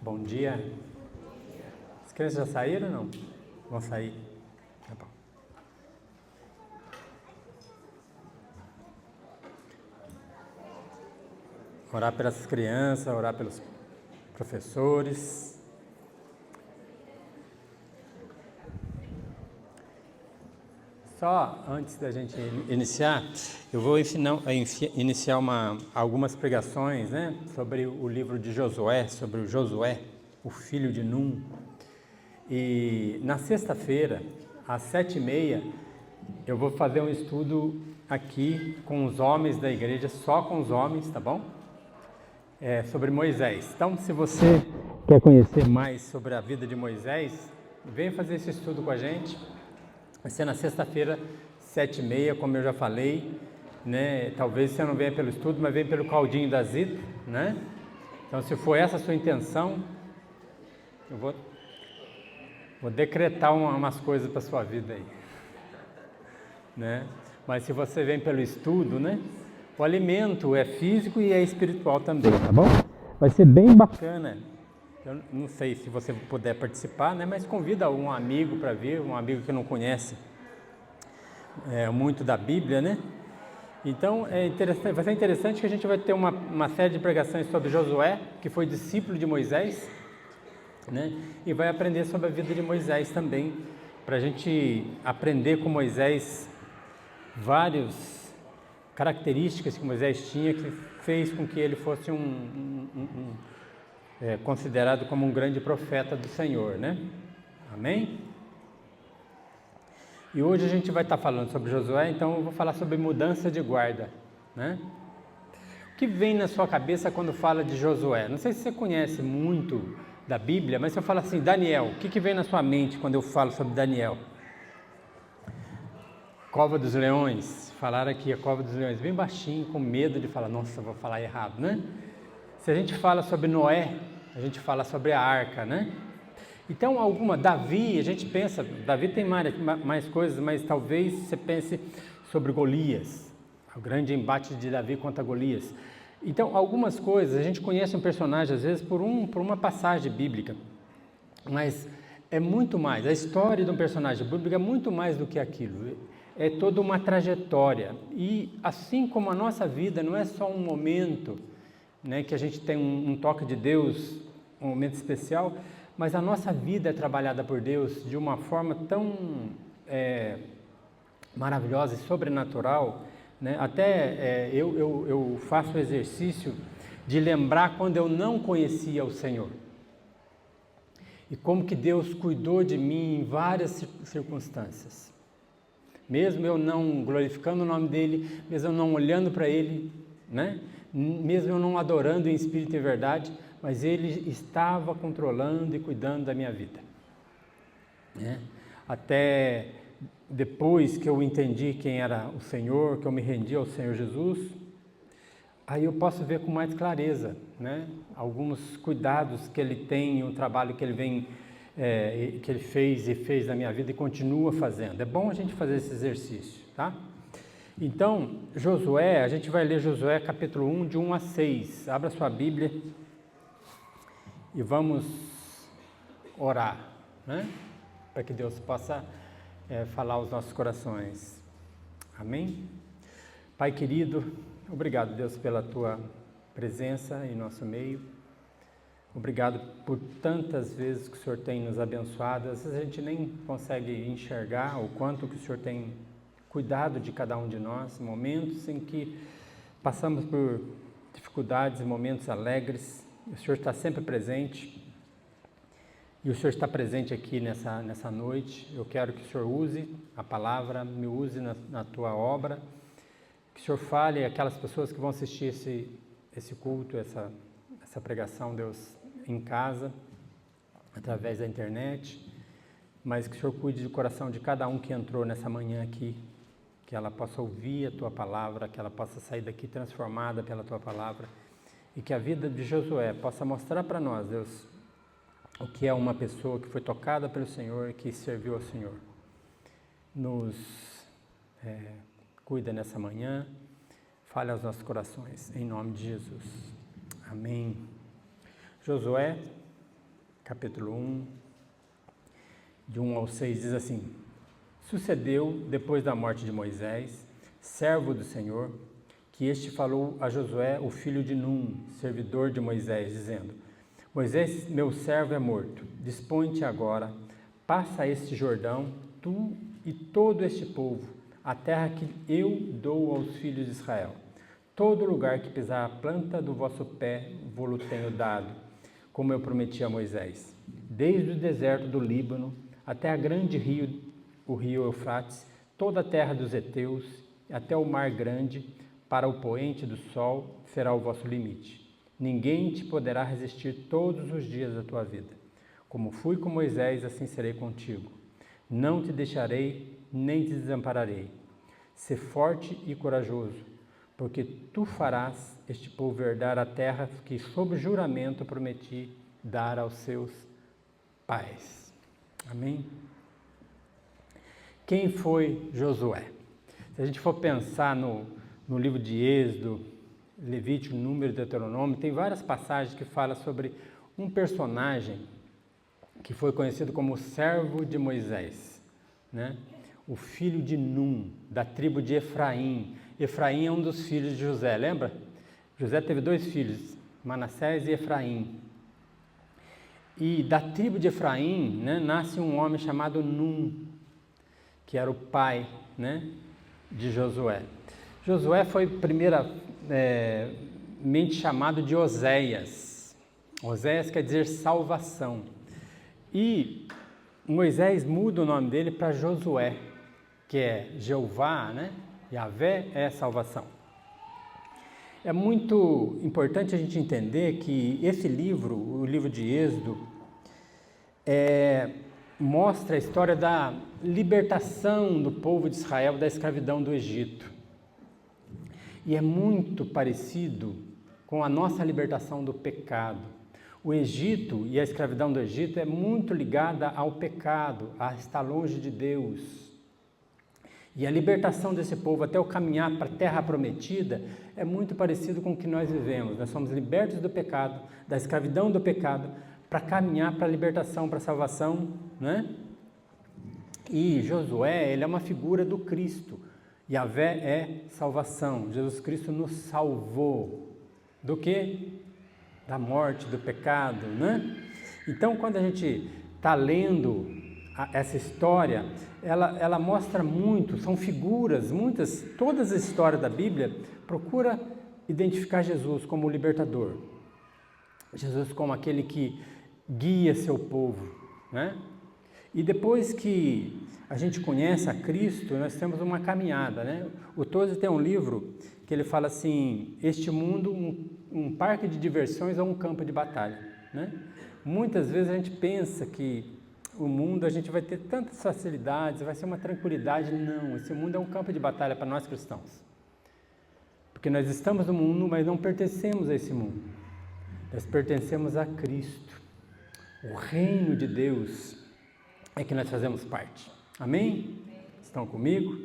Bom dia. As crianças já saíram ou não? Vão sair? Tá bom. Orar pelas crianças, orar pelos professores. Só antes da gente iniciar, eu vou iniciar algumas pregações, né, sobre o livro de Josué, sobre o Josué, o filho de Num. E na sexta-feira, às 7h30, eu vou fazer um estudo aqui com os homens da igreja, só com os homens, tá bom? Sobre Moisés. Então, se você quer conhecer mais sobre a vida de Moisés, vem fazer esse estudo com a gente. Vai ser na sexta-feira, 7h30, como eu já falei, né? Talvez você não venha pelo estudo, mas venha pelo caldinho da Zita, né? Então, se for essa a sua intenção, eu vou decretar umas coisas para a sua vida aí, né? Mas se você vem pelo estudo, né? O alimento é físico e é espiritual também, tá bom? Vai ser bem bacana. Eu não sei se você puder participar, né? Mas convida um amigo para vir, um amigo que não conhece muito da Bíblia, né? Então, vai ser interessante que a gente vai ter uma série de pregações sobre Josué, que foi discípulo de Moisés, né? E vai aprender sobre a vida de Moisés também, para a gente aprender com Moisés várias características que Moisés tinha, que fez com que ele fosse considerado como um grande profeta do Senhor, né? Amém? E hoje a gente vai estar falando sobre Josué, então eu vou falar sobre mudança de guarda, né? O que vem na sua cabeça quando fala de Josué? Não sei se você conhece muito da Bíblia, mas se eu falo assim, Daniel, o que vem na sua mente quando eu falo sobre Daniel? Cova dos Leões, falaram aqui a Cova dos Leões, bem baixinho, com medo de falar, nossa, vou falar errado, né? Se a gente fala sobre Noé, a gente fala sobre a arca, né? Então, Davi, a gente pensa, Davi tem mais coisas, mas talvez você pense sobre Golias, o grande embate de Davi contra Golias. Então, algumas coisas, a gente conhece um personagem, às vezes, por uma passagem bíblica, mas é muito mais, a história de um personagem bíblico é muito mais do que aquilo, é toda uma trajetória, e assim como a nossa vida não é só um momento, né, que a gente tem um toque de Deus, um momento especial, mas a nossa vida é trabalhada por Deus de uma forma tão maravilhosa e sobrenatural, né? Até eu faço o exercício de lembrar quando eu não conhecia o Senhor e como que Deus cuidou de mim em várias circunstâncias, mesmo eu não glorificando o nome dele, mesmo eu não olhando para ele, né? Mesmo eu não adorando em espírito e verdade, mas ele estava controlando e cuidando da minha vida, né? Até depois que eu entendi quem era o Senhor, que eu me rendi ao Senhor Jesus, aí eu posso ver com mais clareza, né? Alguns cuidados que ele tem, o trabalho que ele vem, que ele fez na minha vida e continua fazendo. É bom a gente fazer esse exercício, tá? Então, Josué, a gente vai ler Josué capítulo 1, de 1 a 6. Abra sua Bíblia e vamos orar, né? Para que Deus possa falar aos nossos corações. Amém? Pai querido, obrigado, Deus, pela Tua presença em nosso meio. Obrigado por tantas vezes que o Senhor tem nos abençoado. Às vezes a gente nem consegue enxergar o quanto que o Senhor tem cuidado de cada um de nós, momentos em que passamos por dificuldades, momentos alegres. O Senhor está sempre presente. E o Senhor está presente aqui nessa noite. Eu quero que o Senhor use a palavra, me use na Tua obra. Que o Senhor fale aquelas pessoas que vão assistir esse culto, essa pregação, Deus, em casa, através da internet. Mas que o Senhor cuide do coração de cada um que entrou nessa manhã aqui. Que ela possa ouvir a Tua palavra, que ela possa sair daqui transformada pela Tua palavra. E que a vida de Josué possa mostrar para nós, Deus, o que é uma pessoa que foi tocada pelo Senhor e que serviu ao Senhor. Nos cuida nessa manhã, fale aos nossos corações, em nome de Jesus. Amém. Josué, capítulo 1, de 1 ao 6, diz assim: Sucedeu, depois da morte de Moisés, servo do Senhor, que este falou a Josué, o filho de Num, servidor de Moisés, dizendo: Moisés, meu servo, é morto. Dispõe-te agora, passa este Jordão, tu e todo este povo, a terra que eu dou aos filhos de Israel. Todo lugar que pisar a planta do vosso pé, vou-lo tenho dado, como eu prometi a Moisés. Desde o deserto do Líbano até a grande rio, o rio Eufrates, toda a terra dos heteus, até o mar grande, para o poente do sol, será o vosso limite. Ninguém te poderá resistir todos os dias da tua vida. Como fui com Moisés, assim serei contigo. Não te deixarei, nem te desampararei. Sê forte e corajoso, porque tu farás este povo herdar a terra que, sob juramento, prometi dar aos seus pais. Amém? Quem foi Josué? Se a gente for pensar no livro de Êxodo, Levítico, Número e Deuteronômio, tem várias passagens que falam sobre um personagem que foi conhecido como o servo de Moisés, né? O filho de Num, da tribo de Efraim. Efraim é um dos filhos de José, lembra? José teve 2 filhos, Manassés e Efraim. E da tribo de Efraim, né, nasce um homem chamado Num, que era o pai, né, de Josué. Josué foi primeiramente chamado de Oséias. Oséias quer dizer salvação. E Moisés muda o nome dele para Josué, que é Jeová, né? Yahvé é salvação. É muito importante a gente entender que esse livro, o livro de Êxodo, mostra a história da libertação do povo de Israel da escravidão do Egito. E é muito parecido com a nossa libertação do pecado. O Egito e a escravidão do Egito é muito ligada ao pecado, a estar longe de Deus. E a libertação desse povo até o caminhar para a terra prometida é muito parecido com o que nós vivemos. Nós somos libertos do pecado, da escravidão do pecado, para caminhar para a libertação, para a salvação, né? E Josué, ele é uma figura do Cristo. Yahvé é salvação. Jesus Cristo nos salvou. Do quê? Da morte, do pecado, né? Então, quando a gente está lendo essa história, ela mostra muito, são figuras, todas as histórias da Bíblia procura identificar Jesus como o libertador. Jesus como aquele que guia seu povo, né? E depois que a gente conhece a Cristo, nós temos uma caminhada, né? O Tozer tem um livro que ele fala assim: este mundo, um parque de diversões ou um campo de batalha, né? Muitas vezes a gente pensa que o mundo a gente vai ter tantas facilidades, vai ser uma tranquilidade. Não, esse mundo é um campo de batalha para nós cristãos. Porque nós estamos no mundo, mas não pertencemos a esse mundo. Nós pertencemos a Cristo. O reino de Deus é que nós fazemos parte. Amém? Estão comigo?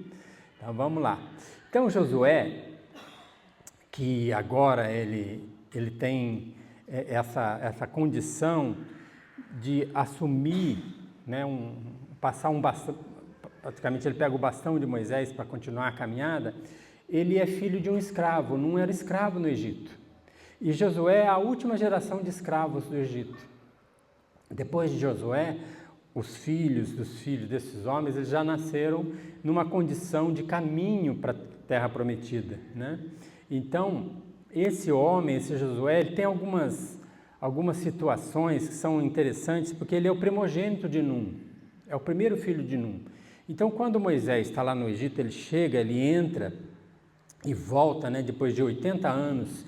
Então vamos lá. Então Josué, que agora ele tem essa condição de assumir, né, passar um bastão, praticamente ele pega o bastão de Moisés para continuar a caminhada. Ele é filho de um escravo, não era escravo no Egito. E Josué é a última geração de escravos do Egito. Depois de Josué, os filhos dos filhos desses homens, eles já nasceram numa condição de caminho para a terra prometida, né? Então, esse homem, esse Josué, ele tem algumas situações que são interessantes, porque ele é o primogênito de Num, é o primeiro filho de Num. Então, quando Moisés está lá no Egito, ele chega, ele entra e volta, né, depois de 80 anos,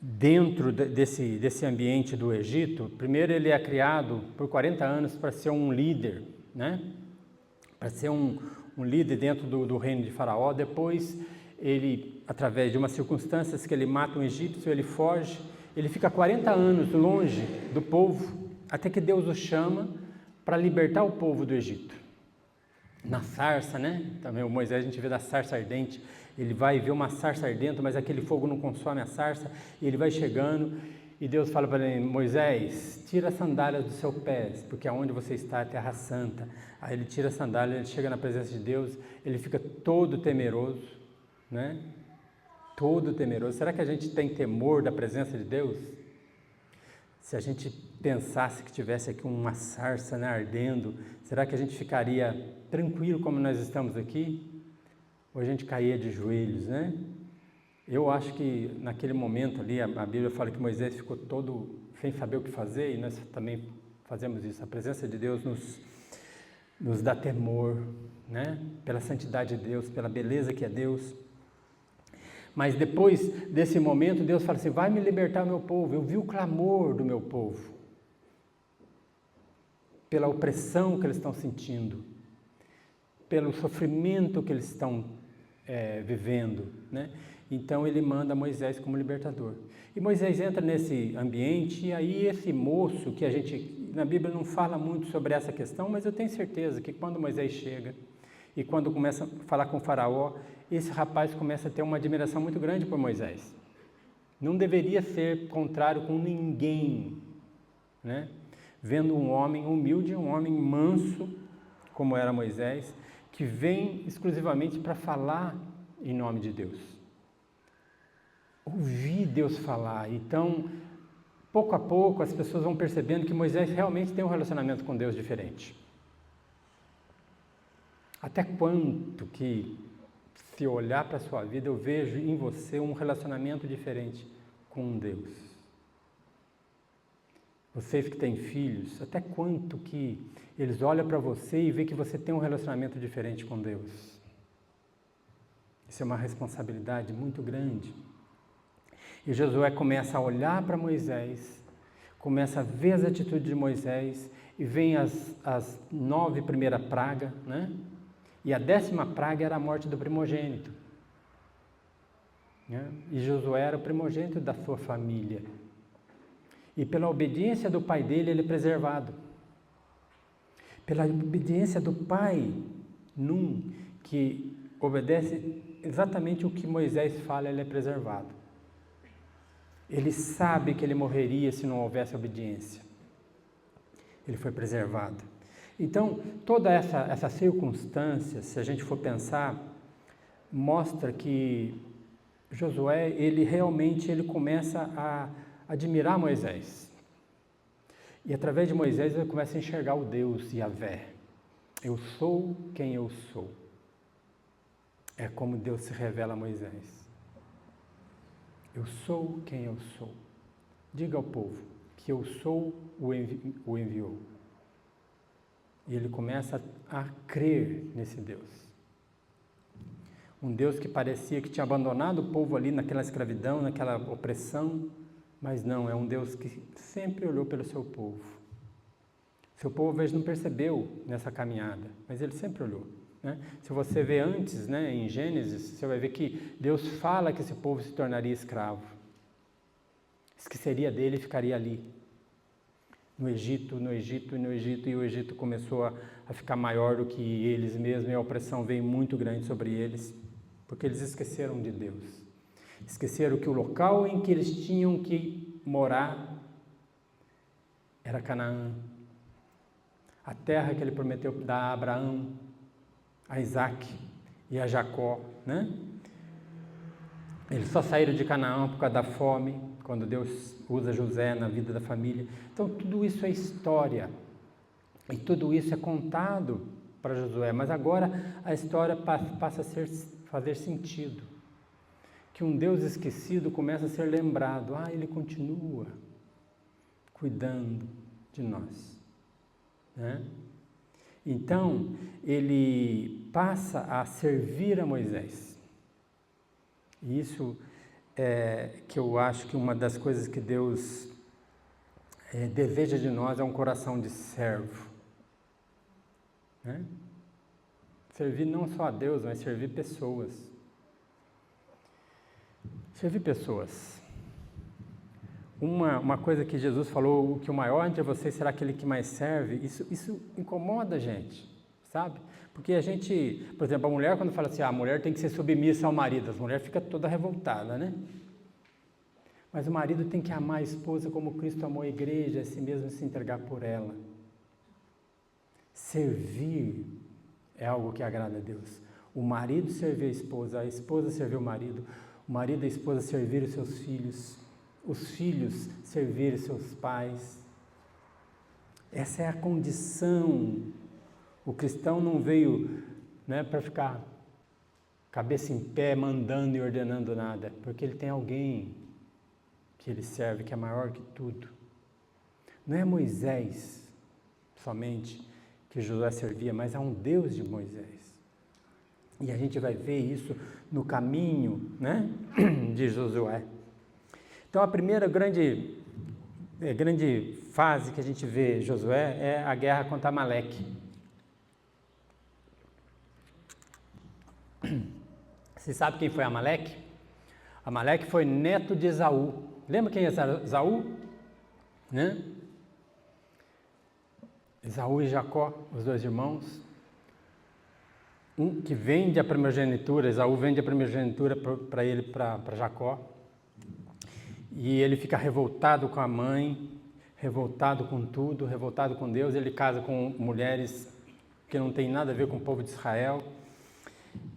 dentro desse ambiente do Egito. Primeiro ele é criado por 40 anos para ser um líder, né? Para ser um líder dentro do reino de Faraó. Depois ele, através de umas circunstâncias que ele mata um egípcio, ele foge, ele fica 40 anos longe do povo, até que Deus o chama para libertar o povo do Egito. Na sarça, né? Também o Moisés, a gente vê da sarça ardente. Ele vai ver uma sarça ardente, mas aquele fogo não consome a sarça, e ele vai chegando, e Deus fala para ele: Moisés, tira as sandálias dos seus pés, porque aonde você está é terra santa. Aí ele tira a sandália, ele chega na presença de Deus, ele fica todo temeroso, né? Todo temeroso. Será que a gente tem temor da presença de Deus? Se a gente pensasse que tivesse aqui uma sarça, né, ardendo, será que a gente ficaria tranquilo como nós estamos aqui? Ou a gente caía de joelhos, né? Eu acho que naquele momento ali, a Bíblia fala que Moisés ficou todo sem saber o que fazer, e nós também fazemos isso. A presença de Deus nos dá temor, né? Pela santidade de Deus, pela beleza que é Deus. Mas depois desse momento, Deus fala assim: vai me libertar o meu povo. Eu vi o clamor do meu povo, pela opressão que eles estão sentindo, pelo sofrimento que eles estão vivendo, né? Então ele manda Moisés como libertador. E Moisés entra nesse ambiente, e aí esse moço, que a gente, na Bíblia não fala muito sobre essa questão, mas eu tenho certeza que quando Moisés chega, e quando começa a falar com o faraó, esse rapaz começa a ter uma admiração muito grande por Moisés. Não deveria ser contrário com ninguém, né? Vendo um homem humilde, um homem manso, como era Moisés, que vem exclusivamente para falar em nome de Deus. Ouvir Deus falar. Então, pouco a pouco, as pessoas vão percebendo que Moisés realmente tem um relacionamento com Deus diferente. Até quanto que, se olhar para a sua vida, eu vejo em você um relacionamento diferente com Deus? Vocês que têm filhos, até quanto que eles olham para você e veem que você tem um relacionamento diferente com Deus? Isso é uma responsabilidade muito grande. E Josué começa a olhar para Moisés, começa a ver as atitudes de Moisés, e vem as 9 primeiras pragas, né? E a 10ª praga era a morte do primogênito, né? E Josué era o primogênito da sua família. E pela obediência do pai dele, ele é preservado. Pela obediência do pai, Num, que obedece exatamente o que Moisés fala, ele é preservado. Ele sabe que ele morreria se não houvesse obediência. Ele foi preservado. Então, toda essa circunstância, se a gente for pensar, mostra que Josué, ele realmente começa a admirar Moisés. E através de Moisés ele começa a enxergar o Deus Yahvé. Eu sou quem eu sou. É como Deus se revela a Moisés. Eu sou quem eu sou. Diga ao povo que eu sou o enviou. E ele começa a crer nesse Deus. Um Deus que parecia que tinha abandonado o povo ali naquela escravidão, naquela opressão, mas não, é um Deus que sempre olhou pelo seu povo. Seu povo, às vezes, não percebeu nessa caminhada, mas ele sempre olhou, né? Se você vê antes, né, em Gênesis, você vai ver que Deus fala que esse povo se tornaria escravo. Esqueceria dele e ficaria ali. No Egito, e o Egito começou a ficar maior do que eles mesmos, e a opressão veio muito grande sobre eles, porque eles esqueceram de Deus. Esqueceram que o local em que eles tinham que morar era Canaã. A terra que ele prometeu dar a Abraão, a Isaac e a Jacó, né? Eles só saíram de Canaã por causa da fome, quando Deus usa José na vida da família. Então, tudo isso é história. E tudo isso é contado para Josué. Mas agora a história passa a fazer sentido. Que um Deus esquecido começa a ser lembrado. Ele continua cuidando de nós, né? Então, ele passa a servir a Moisés. E isso que eu acho que uma das coisas que Deus deseja de nós é um coração de servo, né? Servir não só a Deus, mas servir pessoas. Servir pessoas. Uma coisa que Jesus falou, que o maior entre vocês será aquele que mais serve, isso incomoda a gente, sabe? Porque a gente, por exemplo, a mulher quando fala assim, a mulher tem que ser submissa ao marido, a mulher fica toda revoltada, né? Mas o marido tem que amar a esposa como Cristo amou a igreja, a si mesmo se entregar por ela. Servir é algo que agrada a Deus. O marido servir a esposa servir o marido e a esposa servir os seus filhos, os filhos servir os seus pais. Essa é a condição. O cristão não veio, para ficar cabeça em pé, mandando e ordenando nada, porque ele tem alguém que ele serve, que é maior que tudo. Não é Moisés somente que Josué servia, mas há um Deus de Moisés. E a gente vai ver isso no caminho, de Josué. Então a primeira grande fase que a gente vê Josué é a guerra contra Amaleque. Você sabe quem foi Amaleque? Amaleque foi neto de Esaú. Lembra quem é Esaú? Esaú e Jacó, os dois irmãos. Um que vende a primogenitura, Esaú vende a primogenitura para Jacó. E ele fica revoltado com a mãe, revoltado com tudo, revoltado com Deus. Ele casa com mulheres que não tem nada a ver com o povo de Israel.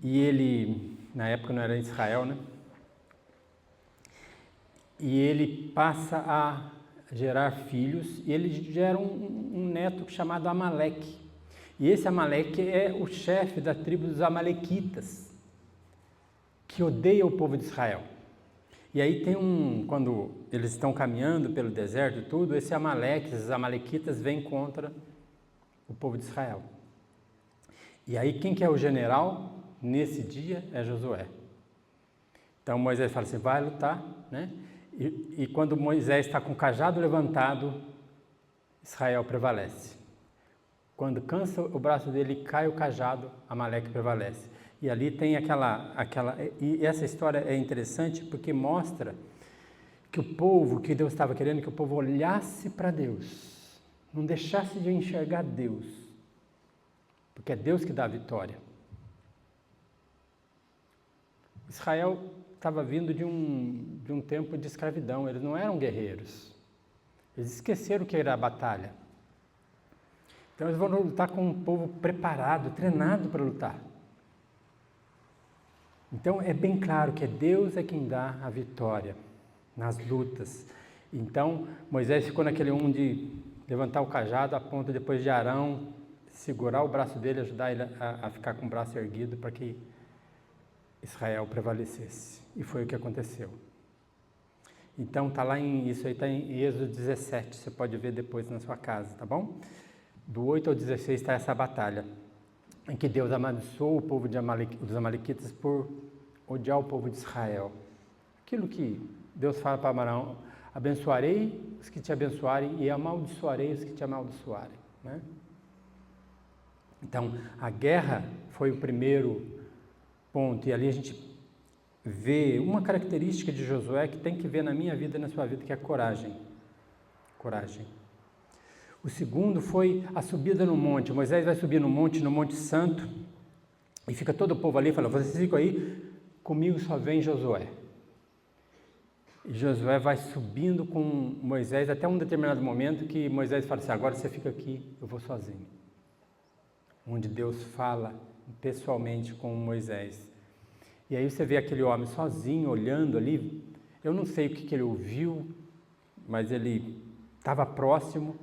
E ele, na época não era Israel, E ele passa a gerar filhos, e ele gera um neto chamado Amaleque. E esse Amaleque é o chefe da tribo dos Amalequitas, que odeia o povo de Israel. E aí quando eles estão caminhando pelo deserto e tudo, esses Amalequitas vêm contra o povo de Israel. E aí quem que é o general nesse dia é Josué. Então Moisés fala assim, vai lutar, E quando Moisés está com o cajado levantado, Israel prevalece. Quando cansa o braço dele e cai o cajado, Amaleque prevalece. E ali tem e essa história é interessante porque mostra que Deus estava querendo que o povo olhasse para Deus, não deixasse de enxergar Deus, porque é Deus que dá a vitória. Israel estava vindo de um tempo de escravidão, eles não eram guerreiros, eles esqueceram o que era a batalha. Então eles vão lutar com um povo preparado, treinado para lutar. Então é bem claro que Deus é quem dá a vitória nas lutas. Então Moisés ficou naquele de levantar o cajado, a ponta depois de Arão segurar o braço dele, ajudar ele a ficar com o braço erguido para que Israel prevalecesse. E foi o que aconteceu. Então isso aí está em Êxodo 17, você pode ver depois na sua casa, tá bom? Do 8 ao 16 está essa batalha, em que Deus amaldiçoou o povo dos Amalequitas por odiar o povo de Israel. Aquilo que Deus fala para Abraão, abençoarei os que te abençoarem e amaldiçoarei os que te amaldiçoarem. Então, a guerra foi o primeiro ponto, e ali a gente vê uma característica de Josué que tem que ver na minha vida e na sua vida, que é coragem. Coragem. O segundo foi a subida no monte. Moisés vai subir no Monte Santo, e fica todo o povo ali e fala, vocês ficam aí, comigo só vem Josué. E Josué vai subindo com Moisés até um determinado momento que Moisés fala assim, agora você fica aqui, eu vou sozinho. Onde Deus fala pessoalmente com Moisés. E aí você vê aquele homem sozinho, olhando ali, eu não sei o que ele ouviu, mas ele estava próximo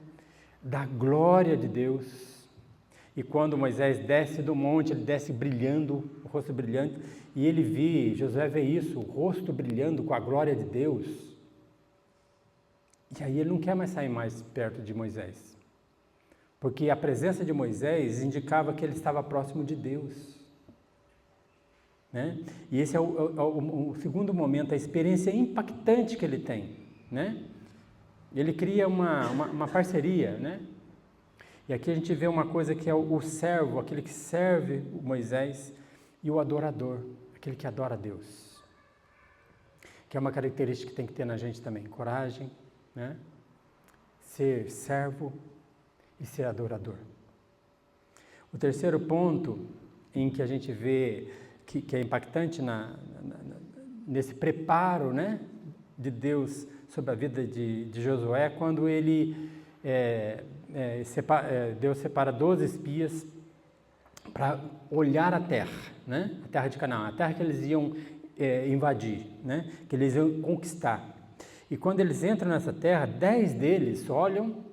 da glória de Deus. E quando Moisés desce do monte, ele desce brilhando, o rosto brilhante, e Josué vê isso, o rosto brilhando com a glória de Deus. E aí ele não quer mais sair mais perto de Moisés, porque a presença de Moisés indicava que ele estava próximo de Deus. E esse é o segundo momento, a experiência impactante que ele tem. Ele cria uma parceria. E aqui a gente vê uma coisa que é o servo, aquele que serve o Moisés, e o adorador, aquele que adora a Deus. Que é uma característica que tem que ter na gente também, coragem, ser servo e ser adorador. O terceiro ponto em que a gente vê que é impactante nesse preparo, de Deus sobre a vida de Josué, quando ele, Deus separa 12 espias para olhar a terra, né? A terra de Canaã, a terra que eles iam invadir, né? Que eles iam conquistar. E quando eles entram nessa terra, 10 deles olham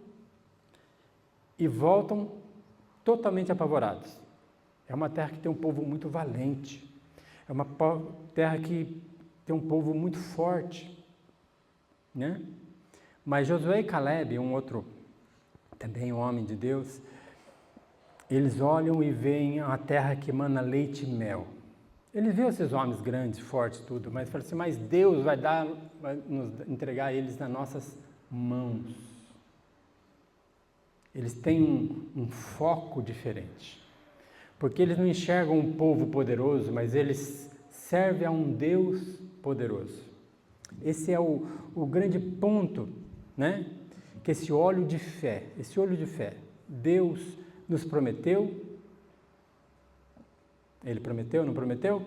e voltam totalmente apavorados. É uma terra que tem um povo muito valente, é uma terra que tem um povo muito forte, né? Mas Josué e Caleb, um outro também um homem de Deus, eles olham e veem a terra que emana leite e mel. Eles viram esses homens grandes, fortes, tudo, mas falam assim, mas Deus vai nos entregar eles nas nossas mãos. Eles têm um foco diferente, porque eles não enxergam um povo poderoso, mas eles servem a um Deus poderoso. Esse é o grande ponto, né? Que esse olho de fé, Deus nos prometeu. Ele prometeu, não prometeu?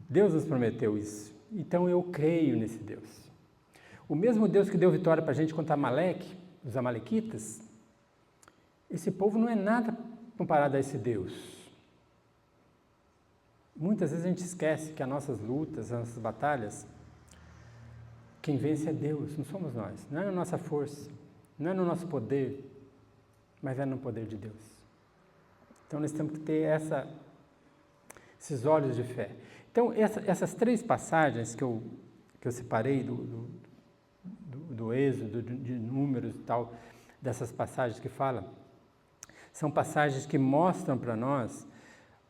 Deus nos prometeu isso. Então eu creio nesse Deus. O mesmo Deus que deu vitória para a gente contra Amaleque, os amalequitas, esse povo não é nada comparado a esse Deus. Muitas vezes a gente esquece que as nossas lutas, as nossas batalhas, quem vence é Deus, não somos nós. Não é na nossa força, não é no nosso poder, mas é no poder de Deus. Então nós temos que ter esses olhos de fé. Então essas 3 passagens que eu separei do Êxodo, de Números e tal, dessas passagens que falam, são passagens que mostram para nós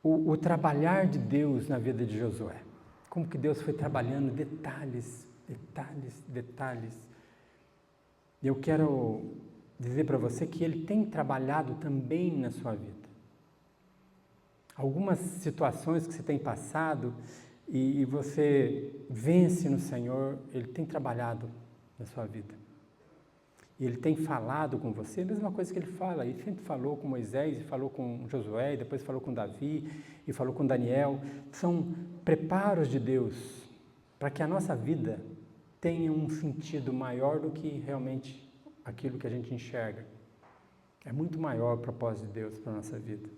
o trabalhar de Deus na vida de Josué. Como que Deus foi trabalhando detalhes. E eu quero dizer para você que Ele tem trabalhado também na sua vida. Algumas situações que você tem passado e você vence no Senhor, Ele tem trabalhado na sua vida. E Ele tem falado com você, a mesma coisa que Ele fala. Ele sempre falou com Moisés, e falou com Josué, e depois falou com Davi, e falou com Daniel. São preparos de Deus para que a nossa vida tenha um sentido maior do que realmente aquilo que a gente enxerga. É muito maior o propósito de Deus para a nossa vida.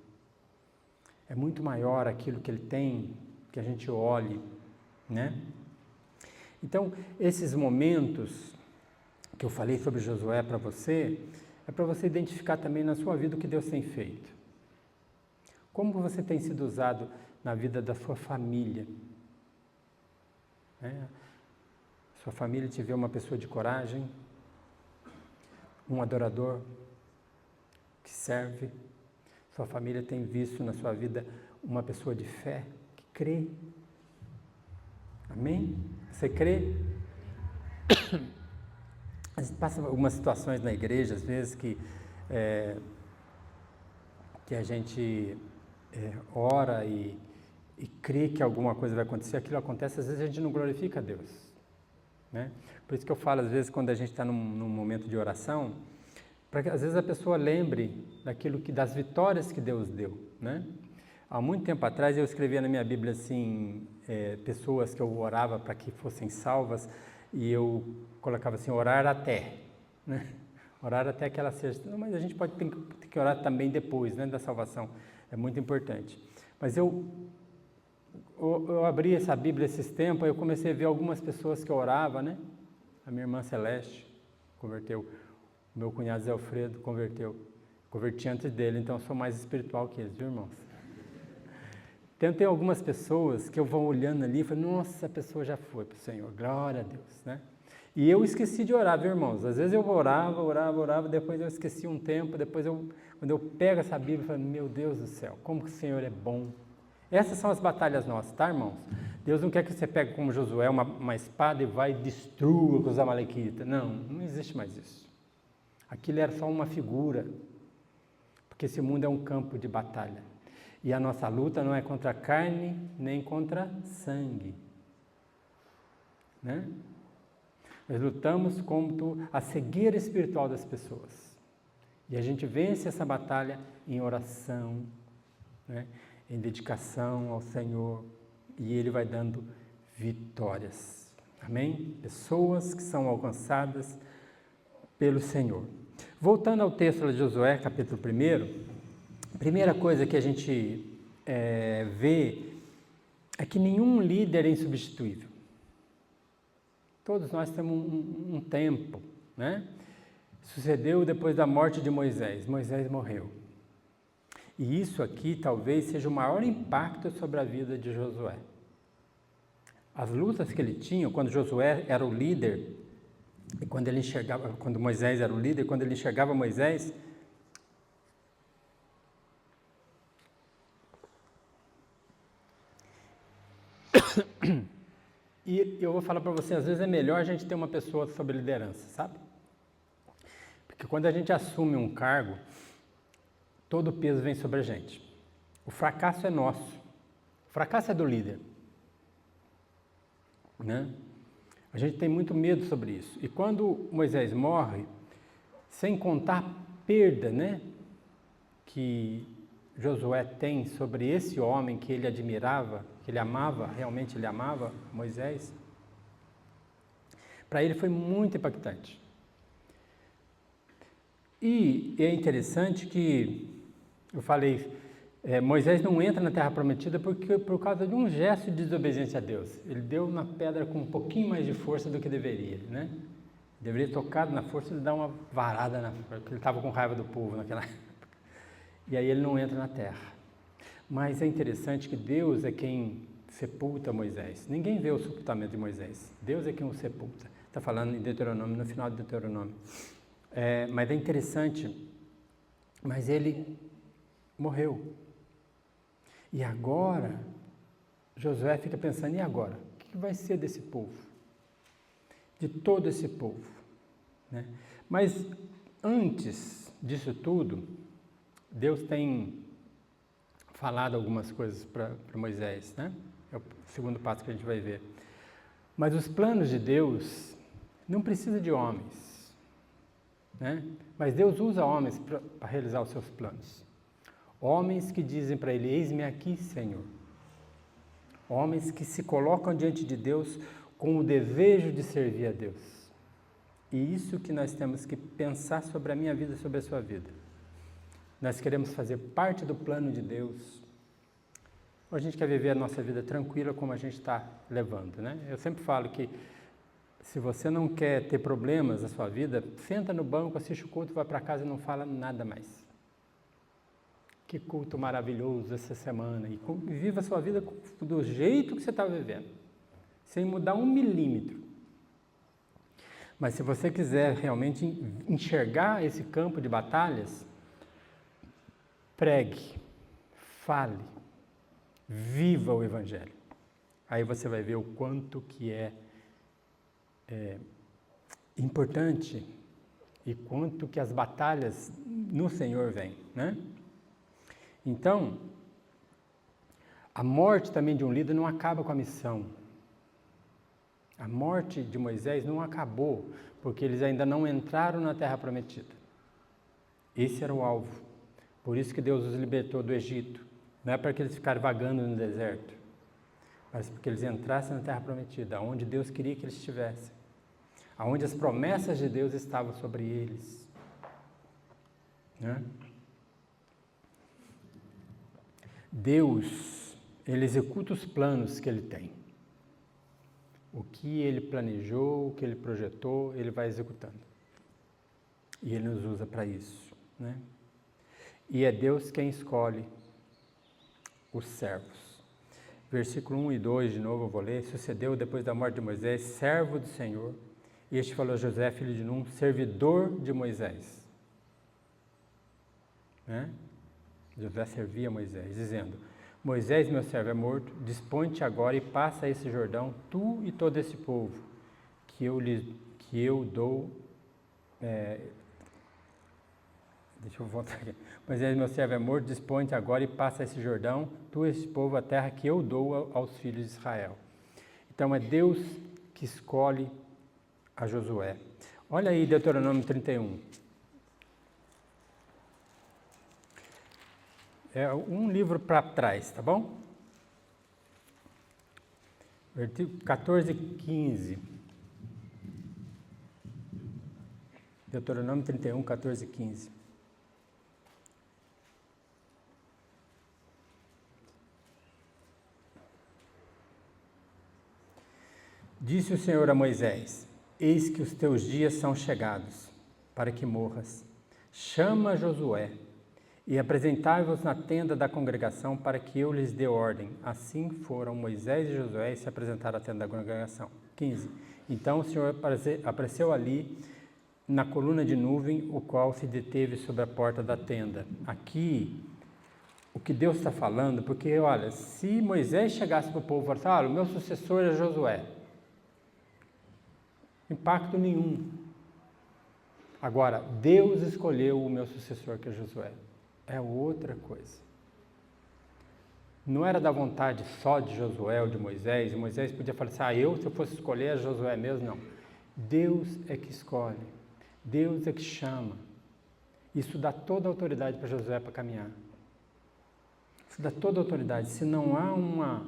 É muito maior aquilo que Ele tem, que a gente olhe, né? Então, esses momentos que eu falei sobre Josué para você, é para você identificar também na sua vida o que Deus tem feito. Como você tem sido usado na vida da sua família? Sua família te vê uma pessoa de coragem, um adorador que serve. Sua família tem visto na sua vida uma pessoa de fé, que crê. Amém? Você crê? A gente passa algumas situações na igreja, às vezes, que a gente ora e crê que alguma coisa vai acontecer, aquilo acontece, às vezes a gente não glorifica a Deus, né? Por isso que eu falo, às vezes, quando a gente está num momento de oração, para que às vezes a pessoa lembre das vitórias que Deus deu, né? Há muito tempo atrás eu escrevia na minha Bíblia assim, pessoas que eu orava para que fossem salvas, e eu colocava assim, orar até, né? Orar até que ela seja. Não, mas a gente tem que orar também depois, né, da salvação, é muito importante. Mas eu abri essa Bíblia esses tempos, eu comecei a ver algumas pessoas que eu orava, né? A minha irmã Celeste converteu, o meu cunhado Zé Alfredo converti antes dele, então eu sou mais espiritual que eles, viu, irmãos? Então tem algumas pessoas que eu vou olhando ali e falo, nossa, essa pessoa já foi para o Senhor, glória a Deus, né? E eu esqueci de orar, viu, irmãos? Às vezes eu orava, depois eu esqueci um tempo, depois quando eu pego essa Bíblia, eu falo, meu Deus do céu, como que o Senhor é bom. Essas são as batalhas nossas, tá, irmãos? Deus não quer que você pegue como Josué uma espada e vá e destrua com os amalequitas. Não existe mais isso. Aquilo era só uma figura, porque esse mundo é um campo de batalha. E a nossa luta não é contra a carne, nem contra sangue, né? Nós lutamos contra a cegueira espiritual das pessoas. E a gente vence essa batalha em oração, né? Em dedicação ao Senhor. E Ele vai dando vitórias. Amém? Pessoas que são alcançadas pelo Senhor. Voltando ao texto de Josué, capítulo 1, a primeira coisa que a gente vê é que nenhum líder é insubstituível. Todos nós temos um tempo, né? Sucedeu depois da morte de Moisés. Moisés morreu. E isso aqui talvez seja o maior impacto sobre a vida de Josué. As lutas que ele tinha, quando Josué era o líder, e quando Moisés era o líder, quando ele enxergava Moisés, e eu vou falar para você, às vezes é melhor a gente ter uma pessoa sob liderança, sabe? Porque quando a gente assume um cargo, todo o peso vem sobre a gente. O fracasso é nosso. O fracasso é do líder. Né? A gente tem muito medo sobre isso. E quando Moisés morre, sem contar a perda, né, que Josué tem sobre esse homem que ele admirava, que ele amava, realmente ele amava Moisés, para ele foi muito impactante. E é interessante que, eu falei, Moisés não entra na Terra Prometida por causa de um gesto de desobediência a Deus. Ele deu na pedra com um pouquinho mais de força do que deveria, né? Deveria ter tocado na força e dar uma varada, porque ele estava com raiva do povo naquela época. E aí ele não entra na terra. Mas é interessante que Deus é quem sepulta Moisés. Ninguém vê o sepultamento de Moisés. Deus é quem o sepulta. Está falando em Deuteronômio, no final de Deuteronômio. Mas é interessante, mas ele morreu. E agora, Josué fica pensando, e agora? O que vai ser desse povo? De todo esse povo? Né? Mas antes disso tudo, Deus tem falado algumas coisas para Moisés, né? É o segundo passo que a gente vai ver. Mas os planos de Deus não precisam de homens. Né? Mas Deus usa homens para realizar os seus planos. Homens que dizem para ele, eis-me aqui, Senhor. Homens que se colocam diante de Deus com o desejo de servir a Deus. E isso que nós temos que pensar sobre a minha vida e sobre a sua vida. Nós queremos fazer parte do plano de Deus. Ou a gente quer viver a nossa vida tranquila como a gente está levando, né? Eu sempre falo que se você não quer ter problemas na sua vida, senta no banco, assiste o culto, vai para casa e não fala nada mais. Que culto maravilhoso essa semana. E viva a sua vida do jeito que você está vivendo, sem mudar 1 milímetro. Mas se você quiser realmente enxergar esse campo de batalhas, pregue, fale, viva o Evangelho. Aí você vai ver o quanto que é importante e quanto que as batalhas no Senhor vêm, né? Então, a morte também de um líder não acaba com a missão. A morte de Moisés não acabou, porque eles ainda não entraram na Terra Prometida. Esse era o alvo. Por isso que Deus os libertou do Egito. Não é para que eles ficaram vagando no deserto, mas porque eles entrassem na Terra Prometida, onde Deus queria que eles estivessem, onde as promessas de Deus estavam sobre eles. Né? Deus, Ele executa os planos que Ele tem. O que Ele planejou, o que Ele projetou, Ele vai executando. E Ele nos usa para isso. Né? E é Deus quem escolhe os servos. Versículo 1 e 2, de novo eu vou ler. Sucedeu depois da morte de Moisés, servo do Senhor, e este falou a José, filho de Num, servidor de Moisés. Né? José servia Moisés, dizendo, Moisés, meu servo, é morto, dispõe-te agora e passa esse Jordão, tu e todo esse povo, que eu dou... Deixa eu voltar aqui. Moisés, meu servo, é morto, dispõe-te agora e passa esse Jordão, tu e esse povo, a terra que eu dou aos filhos de Israel. Então é Deus que escolhe a Josué. Olha aí Deuteronômio 31. É um livro para trás, tá bom? Versículo 14 e 15. Deuteronômio 31, 14 e 15. Disse o Senhor a Moisés: eis que os teus dias são chegados, para que morras. Chama Josué, e apresentai-vos na tenda da congregação, para que eu lhes dê ordem. Assim foram Moisés e Josué e se apresentaram à tenda da congregação. 15. Então o Senhor apareceu ali na coluna de nuvem, o qual se deteve sobre a porta da tenda. Aqui, o que Deus está falando, porque olha, se Moisés chegasse para o povo e falasse: olha, o meu sucessor é Josué, impacto nenhum. Agora, Deus escolheu o meu sucessor, que é Josué. É outra coisa. Não era da vontade só de Josué ou de Moisés. E Moisés podia falar assim: se eu fosse escolher é Josué mesmo. Não. Deus é que escolhe. Deus é que chama. Isso dá toda a autoridade para Josué para caminhar. Isso dá toda a autoridade. Se não há uma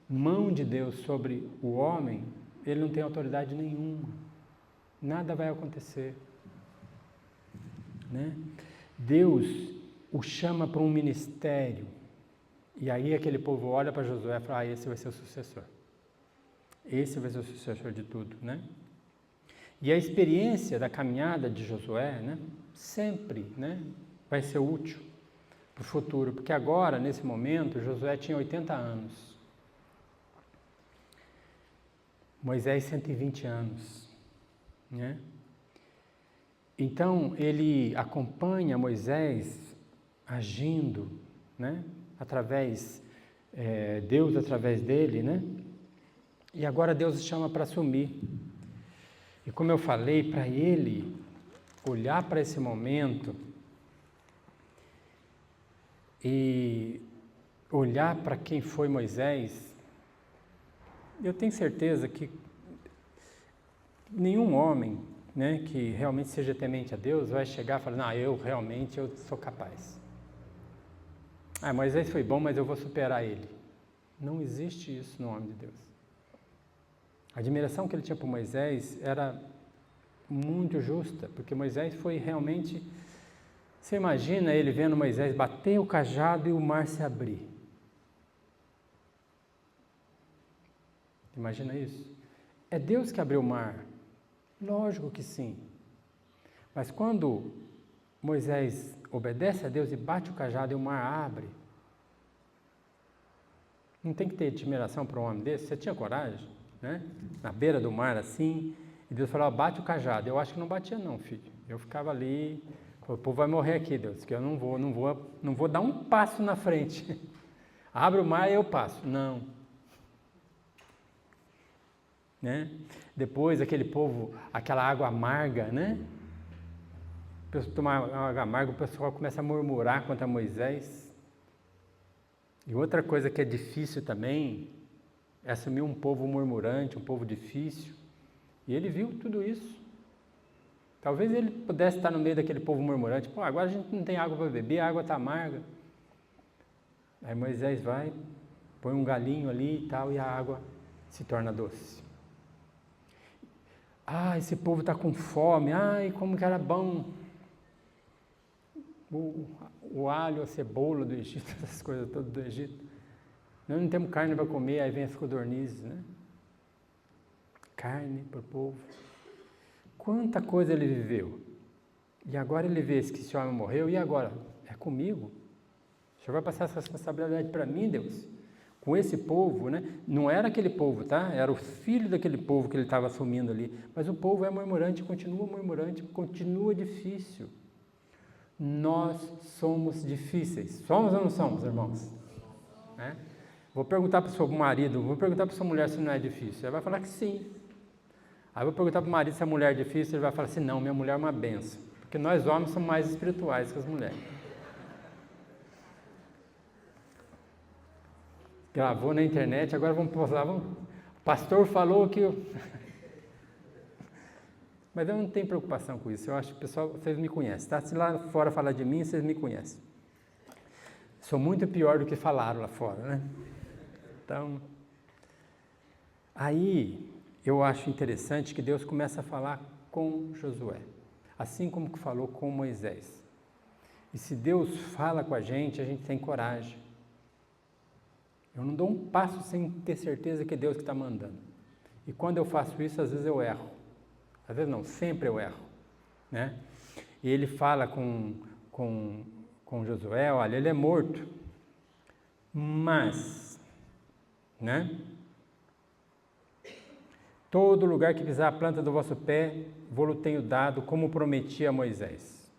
mão de Deus sobre o homem, ele não tem autoridade nenhuma. Nada vai acontecer. Né? Deus o chama para um ministério. E aí aquele povo olha para Josué e fala: esse vai ser o sucessor. Esse vai ser o sucessor de tudo, né? E a experiência da caminhada de Josué, né, sempre, né, vai ser útil para o futuro. Porque agora, nesse momento, Josué tinha 80 anos. Moisés, 120 anos. Né? Então, ele acompanha Moisés agindo, né? Deus através dele, né? E agora Deus o chama para assumir. E como eu falei, para ele olhar para esse momento e olhar para quem foi Moisés, eu tenho certeza que nenhum homem, né, que realmente seja temente a Deus vai chegar e falar: não, eu sou capaz. Moisés foi bom, mas eu vou superar ele. Não existe isso no nome de Deus. A admiração que ele tinha por Moisés era muito justa, porque Moisés foi realmente... Você imagina ele vendo Moisés bater o cajado e o mar se abrir. Imagina isso? É Deus que abriu o mar? Lógico que sim. Mas quando Moisés obedece a Deus e bate o cajado e o mar abre, não tem que ter admiração para um homem desse? Você tinha coragem? Né? Na beira do mar assim, e Deus falou: bate o cajado. Eu acho que não batia não, filho. Eu ficava ali, o povo vai morrer aqui, Deus, que eu não vou dar um passo na frente. Abre o mar e eu passo. Não. Né? Depois aquele povo, aquela água amarga, né? O pessoal tomar água amarga, o pessoal começa a murmurar contra Moisés. E outra coisa que é difícil também é assumir um povo murmurante, um povo difícil. E ele viu tudo isso. Talvez ele pudesse estar no meio daquele povo murmurante: agora a gente não tem água para beber, a água está amarga. Aí Moisés vai, põe um galinho ali e tal, e a água se torna doce. Esse povo está com fome, como que era bom o alho, a cebola do Egito, essas coisas todas do Egito. Nós não temos carne para comer, aí vem as codornizes, né? Carne para o povo. Quanta coisa ele viveu. E agora ele vê que esse homem morreu, e agora? É comigo? O Senhor vai passar essa responsabilidade para mim, Deus? Com esse povo, né? Não era aquele povo, tá? Era o filho daquele povo que ele estava assumindo ali. Mas o povo é murmurante, continua difícil. Nós somos difíceis. Somos ou não somos, irmãos? Vou perguntar para o seu marido, vou perguntar para a sua mulher se não é difícil. Ele vai falar que sim. Aí vou perguntar para o marido se a mulher é difícil, ele vai falar assim: não, minha mulher é uma benção. Porque nós homens somos mais espirituais que as mulheres. Gravou na internet, agora vamos postar. O pastor falou que... Mas eu não tenho preocupação com isso. Eu acho que o pessoal, vocês me conhecem, tá? Se lá fora falar de mim, vocês me conhecem. Sou muito pior do que falaram lá fora, né? Então, Aí eu acho interessante que Deus começa a falar com Josué, assim como que falou com Moisés. E se Deus fala com a gente tem coragem. Eu não dou um passo sem ter certeza que é Deus que está mandando. E quando eu faço isso, às vezes eu erro. Às vezes não, sempre eu erro, né? E ele fala com Josué, olha, ele é morto, mas, né? Todo lugar que pisar a planta do vosso pé, vou-lo tenho dado, como prometi a Moisés.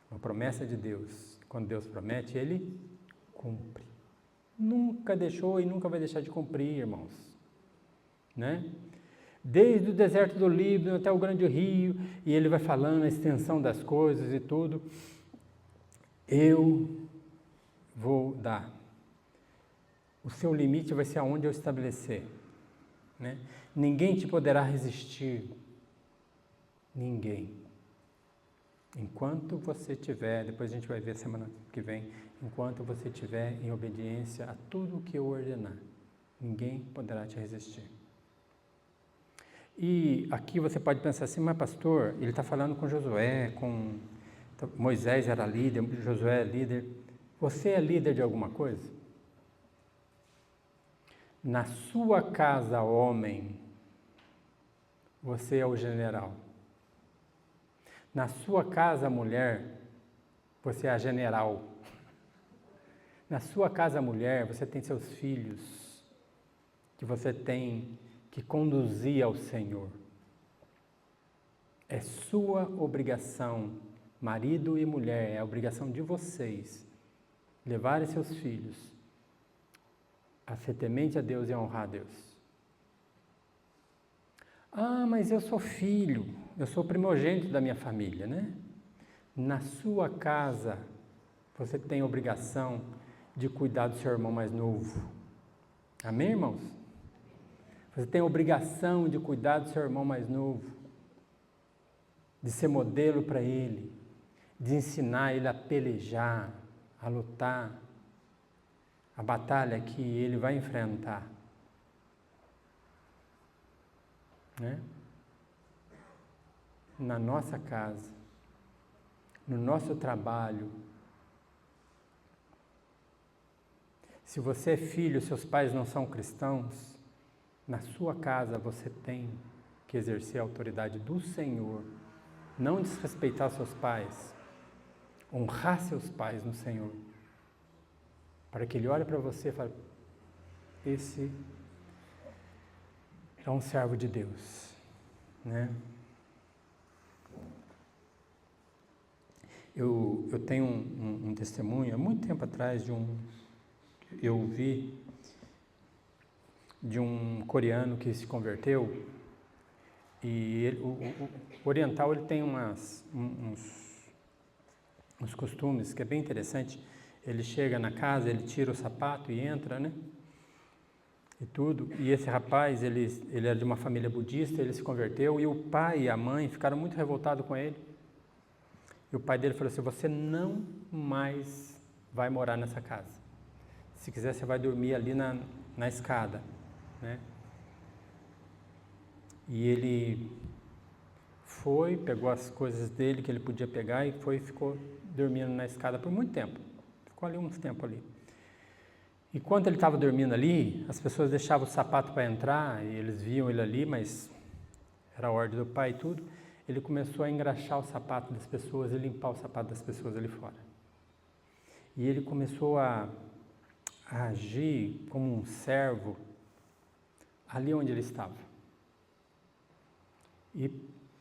Uma promessa de Deus. Quando Deus promete, Ele cumpre. Nunca deixou e nunca vai deixar de cumprir, irmãos. Né? Desde o deserto do Líbano até o grande rio, e Ele vai falando a extensão das coisas e tudo. Eu vou dar. O seu limite vai ser aonde eu estabelecer. Né? Ninguém te poderá resistir. Ninguém. Enquanto você tiver, depois a gente vai ver semana que vem, enquanto você tiver em obediência a tudo o que eu ordenar, ninguém poderá te resistir. E aqui você pode pensar assim, mas pastor, ele está falando com Josué, Moisés era líder, Josué é líder. Você é líder de alguma coisa? Na sua casa, homem, você é o general. Na sua casa, mulher, você é a general. Na sua casa, mulher, você tem seus filhos, que você tem que conduzir ao Senhor. É sua obrigação, marido e mulher, é a obrigação de vocês, levarem seus filhos a ser temente a Deus e a honrar a Deus. Ah, mas eu sou filho, eu sou primogênito da minha família, né? Na sua casa, você tem a obrigação de cuidar do seu irmão mais novo. Amém, irmãos? Você tem a obrigação de cuidar do seu irmão mais novo, de ser modelo para ele, de ensinar ele a pelejar, a lutar, a batalha que ele vai enfrentar. Né? Na nossa casa, no nosso trabalho. Se você é filho, seus pais não são cristãos, na sua casa você tem que exercer a autoridade do Senhor, não desrespeitar seus pais, honrar seus pais no Senhor, para que ele olhe para você e fale, esse é um servo de Deus, né? Eu tenho um testemunho, há muito tempo atrás, eu vi de um coreano que se converteu, e o oriental ele tem uns costumes que é bem interessante. Ele chega na casa, ele tira o sapato e entra, né? E tudo. E esse rapaz, ele era de uma família budista, ele se converteu, e o pai e a mãe ficaram muito revoltados com ele. E o pai dele falou assim, você não mais vai morar nessa casa. Se quiser, você vai dormir ali na escada, né? E ele foi, pegou as coisas dele que ele podia pegar e ficou dormindo na escada por muito tempo. Ficou ali uns tempo ali. E quando ele estava dormindo ali, as pessoas deixavam o sapato para entrar e eles viam ele ali, mas era a ordem do pai e tudo. Ele começou a engraxar o sapato das pessoas e limpar o sapato das pessoas ali fora. E ele começou a agir como um servo ali onde ele estava. E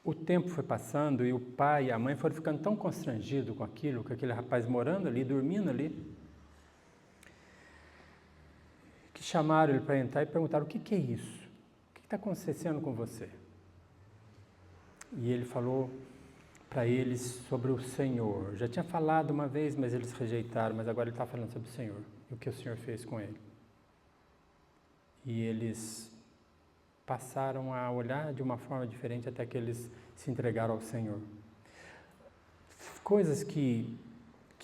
o tempo foi passando e o pai e a mãe foram ficando tão constrangidos com aquilo, com aquele rapaz morando ali, dormindo ali, que chamaram ele para entrar e perguntaram, o que é isso? O que está acontecendo com você? E ele falou para eles sobre o Senhor. Já tinha falado uma vez, mas eles rejeitaram, mas agora ele está falando sobre o Senhor, e o que o Senhor fez com ele. E eles passaram a olhar de uma forma diferente até que eles se entregaram ao Senhor. Coisas que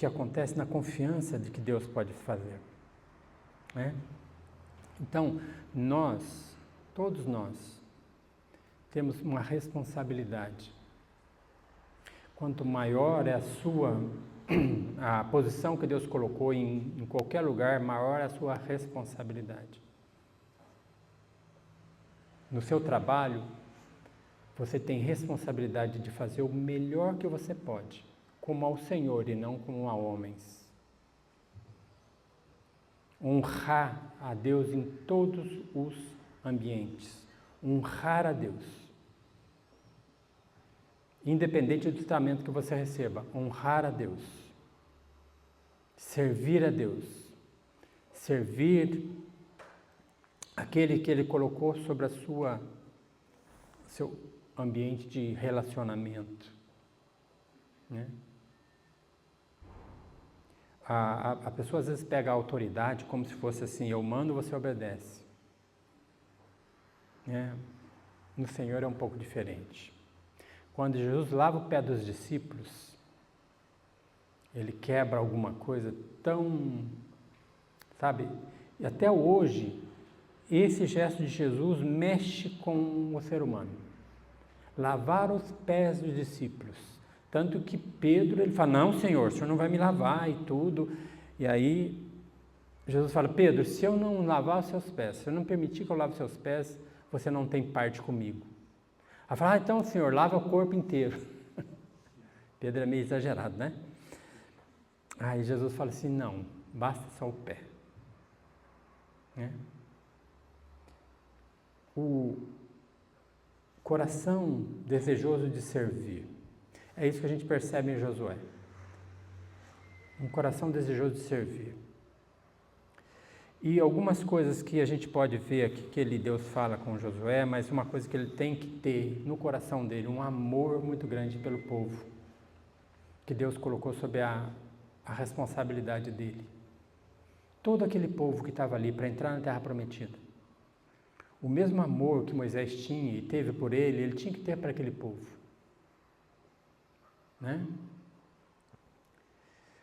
acontecem na confiança de que Deus pode fazer, né? Então, todos nós, temos uma responsabilidade. Quanto maior é a posição que Deus colocou em qualquer lugar, maior é a sua responsabilidade. No seu trabalho, você tem responsabilidade de fazer o melhor que você pode, como ao Senhor e não como a homens. Honrar a Deus em todos os ambientes. Honrar a Deus. Independente do tratamento que você receba, honrar a Deus. Servir a Deus. Servir aquele que Ele colocou sobre seu ambiente de relacionamento. Né? A pessoa às vezes pega a autoridade como se fosse assim, eu mando, você obedece. No Senhor é um pouco diferente. Quando Jesus lava o pé dos discípulos, Ele quebra alguma coisa tão, sabe? E até hoje, esse gesto de Jesus mexe com o ser humano. Lavar os pés dos discípulos. Tanto que Pedro, ele fala, não, Senhor, o Senhor não vai me lavar e tudo. E aí, Jesus fala, Pedro, se eu não lavar os seus pés, se eu não permitir que eu lave os seus pés, você não tem parte comigo. Aí fala, então, Senhor, lava o corpo inteiro. Pedro é meio exagerado, né? Aí Jesus fala assim, não, basta só o pé. O coração desejoso de servir. É isso que a gente percebe em Josué. Um coração desejoso de servir. E algumas coisas que a gente pode ver aqui que Deus fala com Josué, mas uma coisa que ele tem que ter no coração dele, um amor muito grande pelo povo, que Deus colocou sob a responsabilidade dele. Todo aquele povo que estava ali para entrar na Terra Prometida. O mesmo amor que Moisés tinha e teve por ele tinha que ter para aquele povo. Né?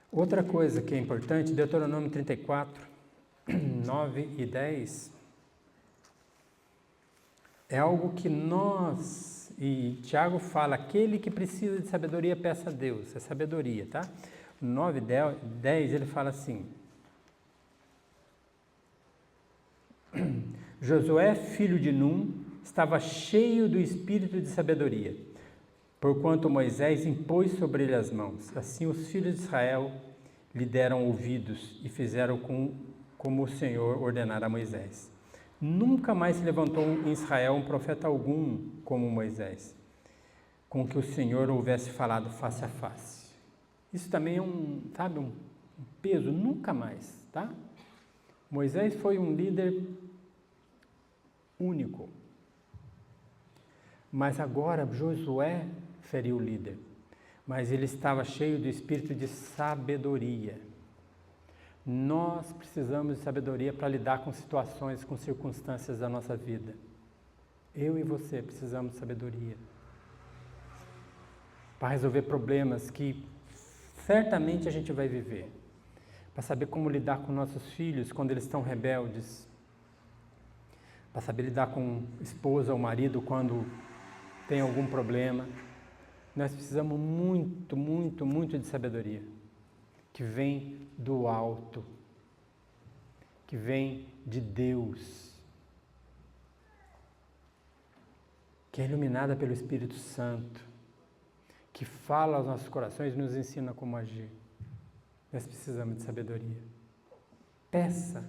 Outra coisa que é importante, Deuteronômio 34, 9 e 10, é algo que nós, e Tiago fala, aquele que precisa de sabedoria, peça a Deus, é sabedoria, tá? 9 e 10 ele fala assim, Josué, filho de Num, estava cheio do espírito de sabedoria, porquanto Moisés impôs sobre ele as mãos. Assim os filhos de Israel lhe deram ouvidos e fizeram como o Senhor ordenara a Moisés. Nunca mais se levantou em Israel um profeta algum como Moisés, com que o Senhor houvesse falado face a face. Isso também é um peso, nunca mais, tá? Moisés foi um líder único. Mas agora Josué seria o líder. Mas ele estava cheio do espírito de sabedoria. Nós precisamos de sabedoria para lidar com situações, com circunstâncias da nossa vida. Eu e você precisamos de sabedoria. Para resolver problemas que certamente a gente vai viver. Para saber como lidar com nossos filhos quando eles estão rebeldes. Para saber lidar com esposa ou marido quando tem algum problema. Nós precisamos muito, muito, muito de sabedoria. Que vem do alto. Que vem de Deus. Que é iluminada pelo Espírito Santo. Que fala aos nossos corações e nos ensina como agir. Nós precisamos de sabedoria. Peça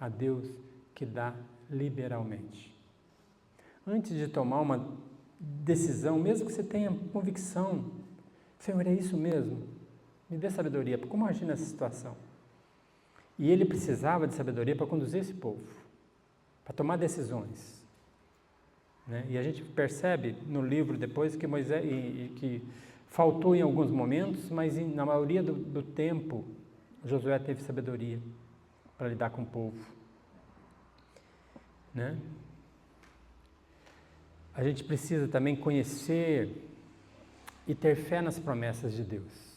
a Deus que dá liberalmente. Antes de tomar uma decisão, mesmo que você tenha convicção, Senhor, é isso mesmo? Me dê sabedoria, como agir nessa situação? E ele precisava de sabedoria para conduzir esse povo, para tomar decisões. Né? E a gente percebe no livro depois que Moisés, que faltou em alguns momentos, mas na maioria do tempo, Josué teve sabedoria para lidar com o povo. Né? A gente precisa também conhecer e ter fé nas promessas de Deus.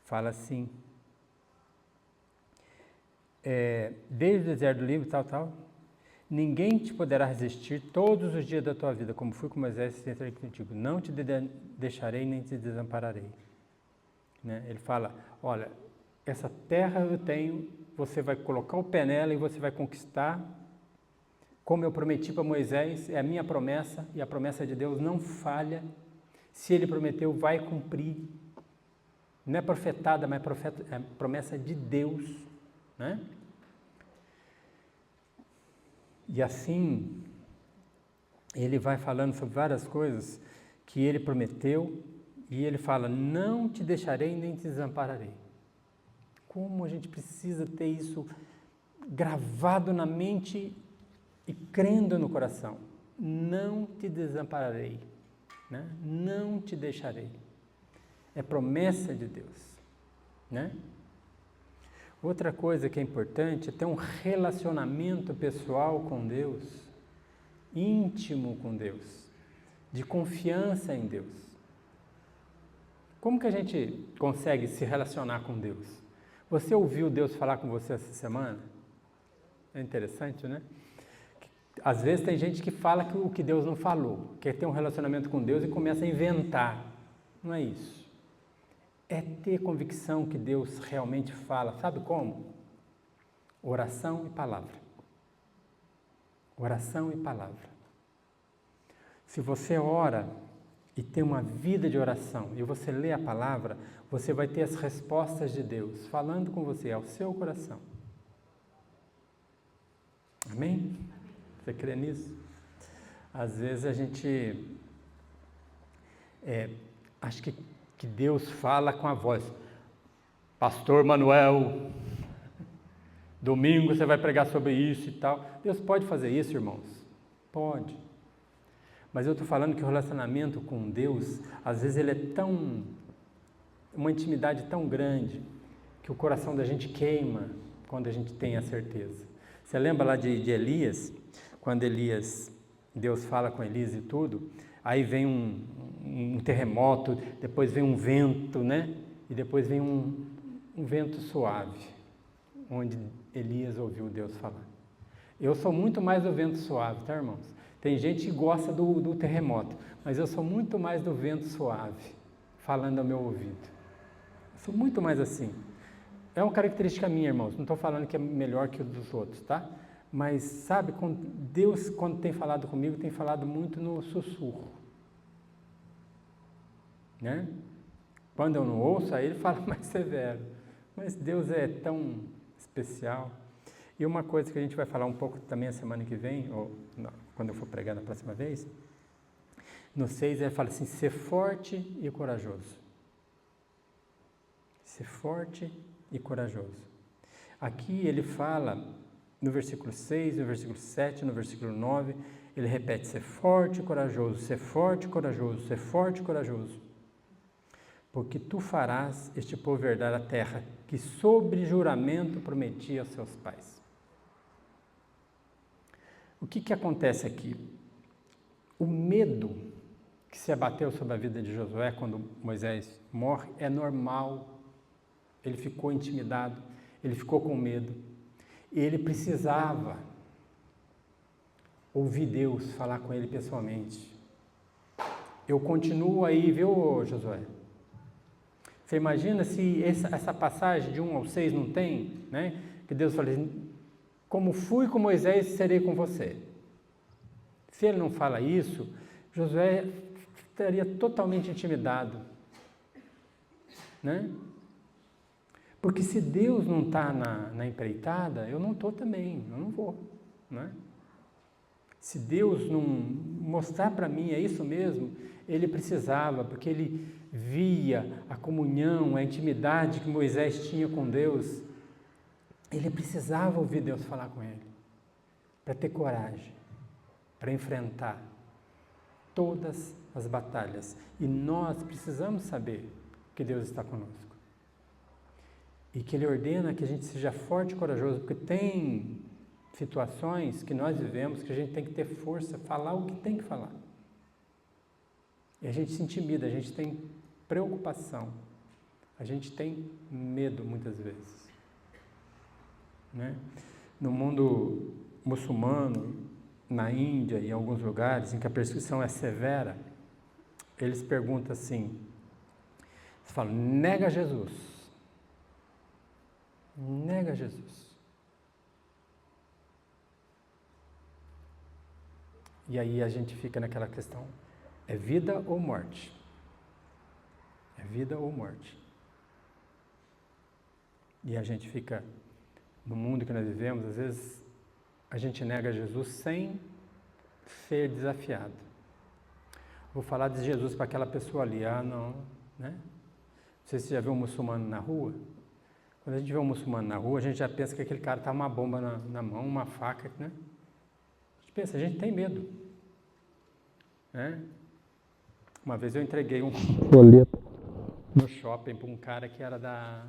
Fala assim, desde o deserto do livro, tal, ninguém te poderá resistir todos os dias da tua vida, como fui com Moisés e estarei contigo. Não te deixarei nem te desampararei. Né? Ele fala, olha, essa terra eu tenho, você vai colocar o pé nela e você vai conquistar, como eu prometi para Moisés, é a minha promessa, e a promessa de Deus não falha. Se ele prometeu, vai cumprir. Não é profetada, mas é promessa de Deus. Né? E assim, ele vai falando sobre várias coisas que ele prometeu, e ele fala, não te deixarei nem te desampararei. Como a gente precisa ter isso gravado na mente e crendo no coração. Não te desampararei, né? Não te deixarei. É promessa de Deus. Né? Outra coisa que é importante é ter um relacionamento pessoal com Deus, íntimo com Deus, de confiança em Deus. Como que a gente consegue se relacionar com Deus? Você ouviu Deus falar com você essa semana? É interessante, né? Às vezes tem gente que fala o que Deus não falou, quer ter um relacionamento com Deus e começa a inventar. Não é isso. É ter convicção que Deus realmente fala. Sabe como? Oração e palavra. Oração e palavra. Se você ora e tem uma vida de oração e você lê a palavra, você vai ter as respostas de Deus falando com você ao seu coração. Amém? Você crê nisso? Às vezes a gente acha que Deus fala com a voz. Pastor Manuel, domingo você vai pregar sobre isso e tal. Deus pode fazer isso, irmãos? Pode. Mas eu estou falando que o relacionamento com Deus, às vezes ele é uma intimidade tão grande, que o coração da gente queima quando a gente tem a certeza. Você lembra lá de Elias? Quando Deus fala com Elias e tudo, aí vem um terremoto, depois vem um vento, né? E depois vem um vento suave, onde Elias ouviu Deus falar. Eu sou muito mais do vento suave, tá, irmãos? Tem gente que gosta do terremoto, mas eu sou muito mais do vento suave, falando ao meu ouvido. Eu sou muito mais assim. É uma característica minha, irmãos, não estou falando que é melhor que o dos outros, tá? Mas sabe, Deus, quando tem falado comigo, tem falado muito no sussurro. Né? Quando eu não ouço, aí ele fala mais severo. Mas Deus é tão especial. E uma coisa que a gente vai falar um pouco também a semana que vem, ou quando eu for pregar na próxima vez, no 6 ele fala assim, ser forte e corajoso. Ser forte e corajoso. Aqui ele fala, no versículo 6, no versículo 7, no versículo 9, ele repete, ser forte e corajoso, ser forte e corajoso, ser forte e corajoso. Porque tu farás este povo herdar a terra, que sobre juramento prometi aos seus pais. O que acontece aqui? O medo que se abateu sobre a vida de Josué quando Moisés morre é normal. Ele ficou intimidado, ele ficou com medo. Ele precisava ouvir Deus falar com ele pessoalmente. Eu continuo aí, viu, Josué? Você imagina se essa passagem de 1 ao 6 não tem, né? Que Deus fala assim, como fui com Moisés, serei com você. Se ele não fala isso, Josué estaria totalmente intimidado. Né? Porque se Deus não está na empreitada, eu não estou também, eu não vou. Né? Se Deus não mostrar para mim, é isso mesmo, ele precisava, porque ele via a comunhão, a intimidade que Moisés tinha com Deus. Ele precisava ouvir Deus falar com ele, para ter coragem, para enfrentar todas as batalhas. E nós precisamos saber que Deus está conosco. E que Ele ordena que a gente seja forte e corajoso, porque tem situações que nós vivemos que a gente tem que ter força, falar o que tem que falar. E a gente se intimida, a gente tem preocupação, a gente tem medo muitas vezes. né? No mundo muçulmano, na Índia e em alguns lugares em que a perseguição é severa, eles perguntam assim, eles falam, nega Jesus. Nega Jesus. E aí a gente fica naquela questão, é vida ou morte? É vida ou morte? E a gente fica, no mundo que nós vivemos, às vezes a gente nega Jesus sem ser desafiado. Vou falar de Jesus para aquela pessoa ali, não, né? Não sei se você já viu um muçulmano na rua. Quando a gente vê um muçulmano na rua, a gente já pensa que aquele cara está com uma bomba na mão, uma faca, né? A gente pensa, a gente tem medo, né? Uma vez eu entreguei um folheto no shopping para um cara que era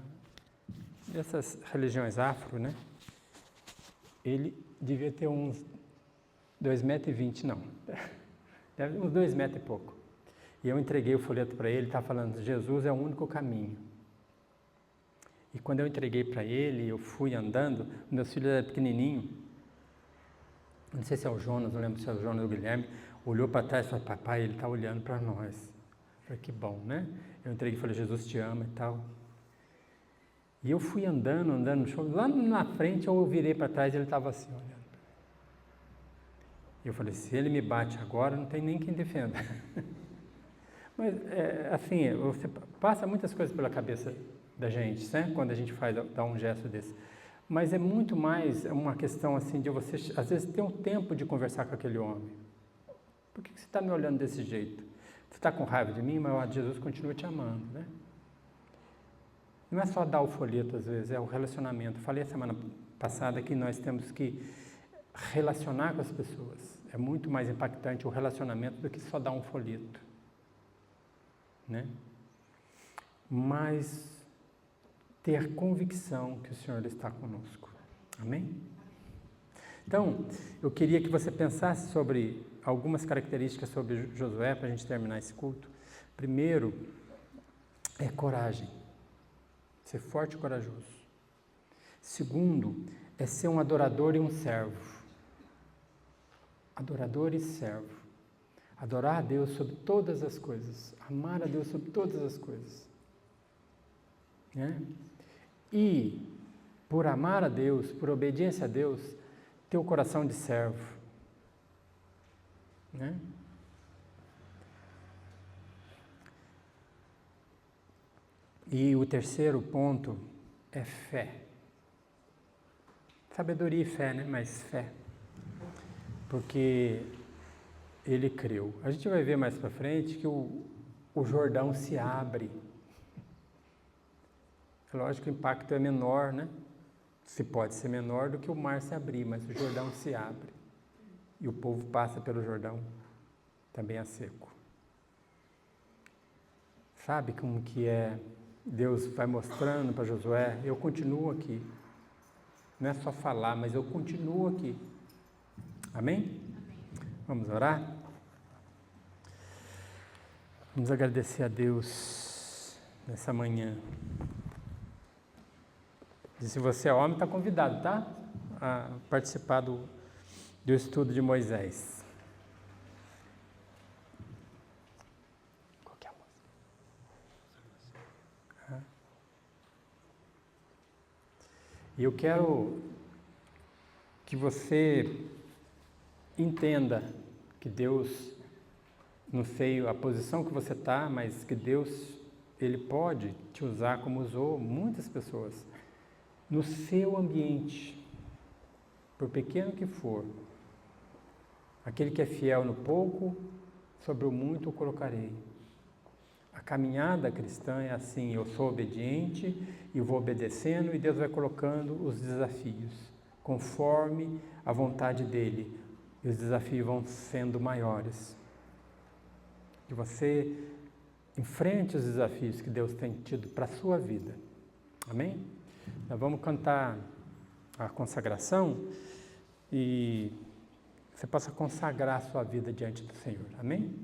dessas religiões afro, né? Ele devia ter uns 2,20 m, não. Deve uns 2 metros e pouco. E eu entreguei o folheto para ele, estava falando, Jesus é o único caminho. E quando eu entreguei para ele, eu fui andando, meus filhos eram pequenininhos, não sei se é o Jonas, não lembro se é o Jonas ou o Guilherme, olhou para trás e falou, papai, ele está olhando para nós. Eu falei, que bom, né? Eu entreguei e falei, Jesus te ama e tal. E eu fui andando no chão, lá na frente eu virei para trás e ele estava assim, olhando. E eu falei, se ele me bate agora, não tem nem quem defenda. Mas, assim, você passa muitas coisas pela cabeça da gente, né? Quando a gente dá um gesto desse. Mas é muito mais uma questão, assim, de você, às vezes, ter um tempo de conversar com aquele homem. Por que você está me olhando desse jeito? Você está com raiva de mim, mas Jesus continua te amando, né? Não é só dar o folheto, às vezes, é o relacionamento. Falei a semana passada que nós temos que relacionar com as pessoas. É muito mais impactante o relacionamento do que só dar um folheto, né? Mas ter convicção que o Senhor está conosco. Amém? Então, eu queria que você pensasse sobre algumas características sobre Josué, para a gente terminar esse culto. Primeiro, é coragem. Ser forte e corajoso. Segundo, é ser um adorador e um servo. Adorador e servo. Adorar a Deus sobre todas as coisas. Amar a Deus sobre todas as coisas. Né? E, por amar a Deus, por obediência a Deus, ter o coração de servo. Né? E o terceiro ponto é fé. Sabedoria e fé, né? Mas fé. Porque ele creu. A gente vai ver mais para frente que o Jordão se abre. É lógico que o impacto é menor, né? Se pode ser menor do que o mar se abrir, mas o Jordão se abre. E o povo passa pelo Jordão também a seco. Sabe como que é? Deus vai mostrando para Josué, eu continuo aqui. Não é só falar, mas eu continuo aqui. Amém? Vamos orar? Vamos agradecer a Deus nessa manhã. E se você é homem, está convidado, tá? A participar do estudo de Moisés. Qual que é a música? E eu quero que você entenda que Deus, não sei a posição que você está, mas que Deus, Ele pode te usar como usou muitas pessoas no seu ambiente, por pequeno que for. Aquele que é fiel no pouco, sobre o muito o colocarei. A caminhada cristã é assim, eu sou obediente e vou obedecendo e Deus vai colocando os desafios, conforme a vontade dEle. E os desafios vão sendo maiores. E você enfrente os desafios que Deus tem tido para a sua vida. Amém? Nós vamos cantar a consagração e você possa consagrar a sua vida diante do Senhor. Amém?